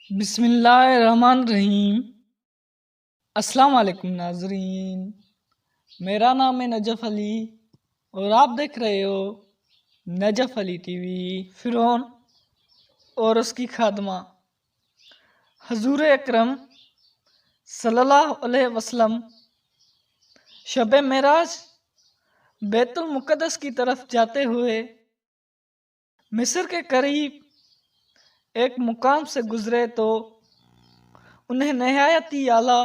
بسم اللہ الرحمن الرحیم۔ السلام علیکم ناظرین، میرا نام ہے نجف علی اور آپ دیکھ رہے ہو نجف علی ٹی وی۔ فرعون اور اس کی خادمہ حضور اکرم صلی اللہ علیہ وسلم شب معراج بیت المقدس کی طرف جاتے ہوئے مصر کے قریب ایک مقام سے گزرے تو انہیں نہایت ہی اعلیٰ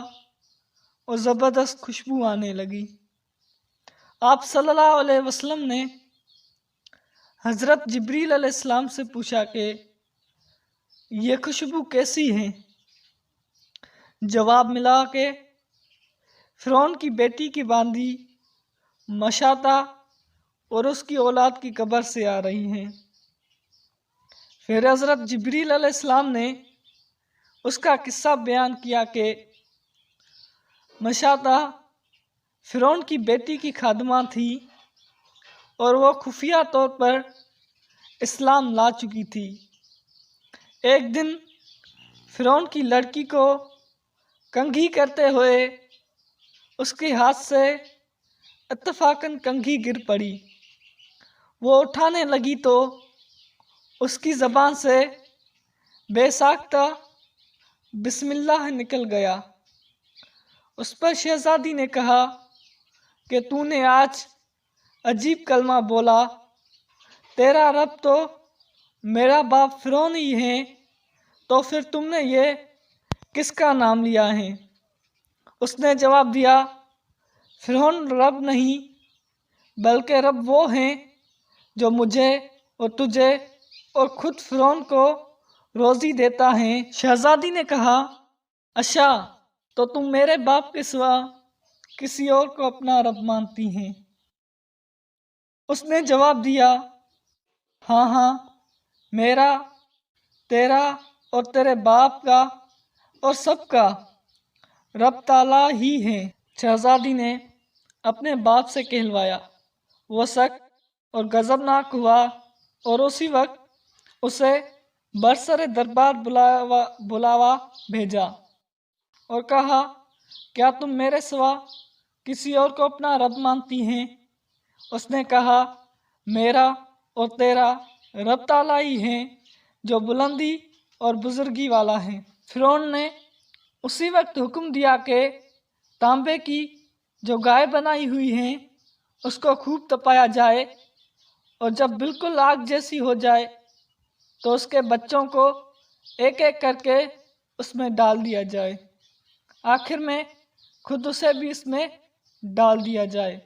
اور زبردست خوشبو آنے لگی۔ آپ صلی اللہ علیہ وسلم نے حضرت جبریل علیہ السلام سے پوچھا کہ یہ خوشبو کیسی ہے؟ جواب ملا کہ فرعون کی بیٹی کی باندی مشاطہ اور اس کی اولاد کی قبر سے آ رہی ہیں۔ پھر حضرت جبریل علیہ السلام نے اس کا قصہ بیان کیا کہ مشاطہ فرعون کی بیٹی کی خادمہ تھی اور وہ خفیہ طور پر اسلام لا چکی تھی۔ ایک دن فرعون کی لڑکی کو کنگھی کرتے ہوئے اس کے ہاتھ سے اتفاقاً کنگھی گر پڑی۔ وہ اٹھانے لگی تو اس کی زبان سے بے ساختہ بسم اللہ نکل گیا۔ اس پر شہزادی نے کہا کہ تو نے آج عجیب کلمہ بولا، تیرا رب تو میرا باپ فرعون ہی ہے، تو پھر تم نے یہ کس کا نام لیا ہے؟ اس نے جواب دیا، فرعون رب نہیں بلکہ رب وہ ہیں جو مجھے اور تجھے اور خود فرعون کو روزی دیتا ہے۔ شہزادی نے کہا، اچھا تو تم میرے باپ کے سوا کسی اور کو اپنا رب مانتی ہیں؟ اس نے جواب دیا، ہاں ہاں، میرا، تیرا اور تیرے باپ کا اور سب کا رب تعالیٰ ہی ہے۔ شہزادی نے اپنے باپ سے کہلوایا۔ وہ سخت اور غضبناک ہوا اور اسی وقت اسے برسر دربار بلاوا بھیجا اور کہا، کیا تم میرے سوا کسی اور کو اپنا رب مانتی ہیں؟ اس نے کہا، میرا اور تیرا رب تعالیٰ ہی ہے جو بلندی اور بزرگی والا ہے۔ فرعون نے اسی وقت حکم دیا کہ تانبے کی جو گائے بنائی ہوئی ہیں اس کو خوب تپایا جائے اور جب بالکل آگ جیسی ہو جائے تو اس کے بچوں کو ایک ایک کر کے اس میں ڈال دیا جائے، آخر میں خود اسے بھی اس میں ڈال دیا جائے۔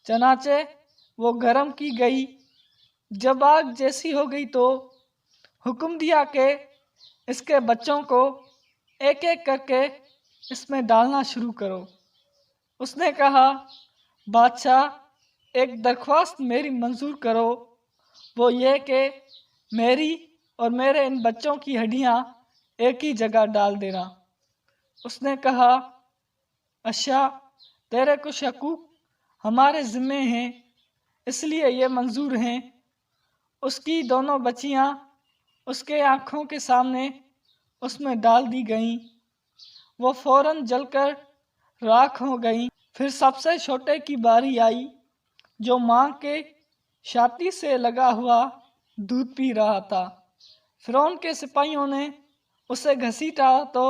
چنانچہ وہ گرم کی گئی۔ جب آگ جیسی ہو گئی تو حکم دیا کہ اس کے بچوں کو ایک ایک کر کے اس میں ڈالنا شروع کرو۔ اس نے کہا، بادشاہ، ایک درخواست میری منظور کرو، وہ یہ کہ میری اور میرے ان بچوں کی ہڈیاں ایک ہی جگہ ڈال دینا۔ اس نے کہا، اچھا، تیرے کچھ حقوق ہمارے ذمے ہیں اس لیے یہ منظور ہیں۔ اس کی دونوں بچیاں اس کے آنکھوں کے سامنے اس میں ڈال دی گئیں، وہ فوراً جل کر راکھ ہو گئیں۔ پھر سب سے چھوٹے کی باری آئی جو ماں کے چھاتی سے لگا ہوا دودھ پی رہا تھا۔ فرعون کے سپاہیوں نے اسے گھسیٹا تو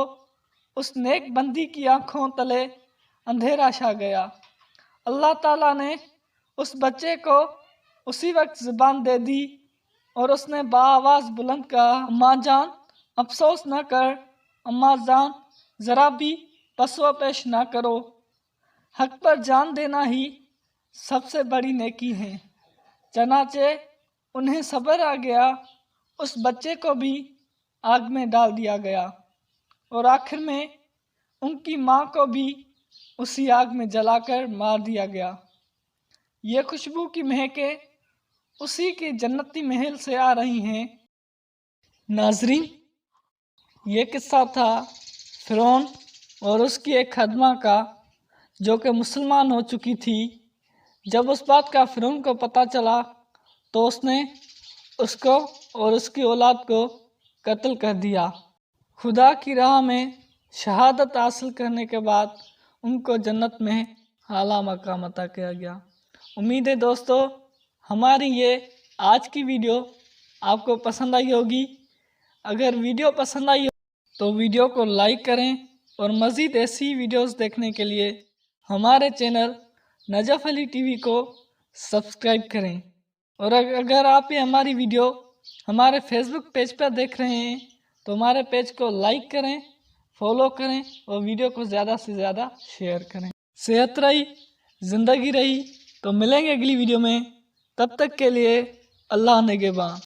اس نیک بندی کی آنکھوں تلے اندھیرا چھا گیا۔ اللہ تعالیٰ نے اس بچے کو اسی وقت زبان دے دی اور اس نے بآواز بلند کہا، اماں جان افسوس نہ کر، اماں جان ذرا بھی پس و پیش نہ کرو، حق پر جان دینا ہی سب سے بڑی نیکی ہے۔ چنانچہ انہیں صبر آ گیا، اس بچے کو بھی آگ میں ڈال دیا گیا اور آخر میں ان کی ماں کو بھی اسی آگ میں جلا کر مار دیا گیا۔ یہ خوشبو کی مہکیں اسی کے جنتی محل سے آ رہی ہیں۔ ناظرین، یہ قصہ تھا فرعون اور اس کی ایک خادمہ کا جو کہ مسلمان ہو چکی تھی۔ جب اس بات کا فرعون کو پتہ چلا تو اس نے اس کو اور اس کی اولاد کو قتل کر دیا۔ خدا کی راہ میں شہادت حاصل کرنے کے بعد ان کو جنت میں اعلیٰ مقام عطا کیا گیا۔ امید ہے دوستو ہماری یہ آج کی ویڈیو آپ کو پسند آئی ہوگی۔ اگر ویڈیو پسند آئی ہو تو ویڈیو کو لائک کریں اور مزید ایسی ویڈیوز دیکھنے کے لیے ہمارے چینل نجف علی ٹی وی کو سبسکرائب کریں۔ اور اگر آپ یہ ہماری ویڈیو ہمارے فیس بک پیج پر دیکھ رہے ہیں تو ہمارے پیج کو لائک کریں، فالو کریں اور ویڈیو کو زیادہ سے زیادہ شیئر کریں۔ صحت رہی، زندگی رہی، تو ملیں گے اگلی ویڈیو میں، تب تک کے لیے اللہ نگہباں۔